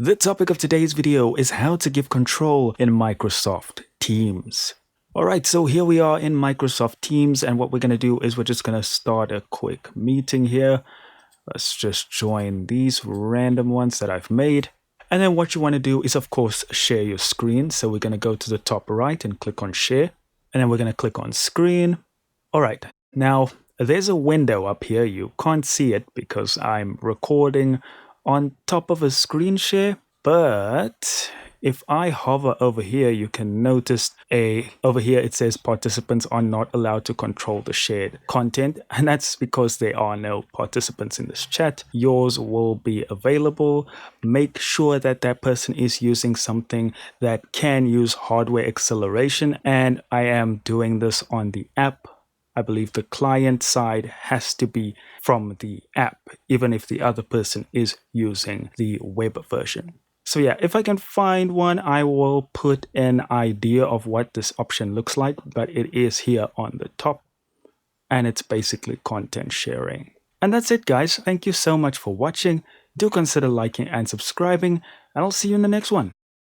The topic of today's video is how to give control in Microsoft Teams. Alright, so here we are in Microsoft Teams, and what we're going to do is we're just going to start a quick meeting here. Let's just join these random ones that I've made. And then what you want to do is, of course, share your screen. So we're going to go to the top right and click on share. And then we're going to click on screen. Alright, now there's a window up here. You can't see it because I'm recording on top of a screen share, but if I hover over here, you can notice over here it says participants are not allowed to control the shared content, and that's because there are no participants in this chat. Yours will be available. Make sure that that person is using something that can use hardware acceleration, and I am doing this on the app. I believe the client side has to be from the app, even if the other person is using the web version. So yeah, if I can find one, I will put an idea of what this option looks like, but it is here on the top, and it's basically content sharing. And that's it, guys. Thank you so much for watching. Do consider liking and subscribing, and I'll see you in the next one.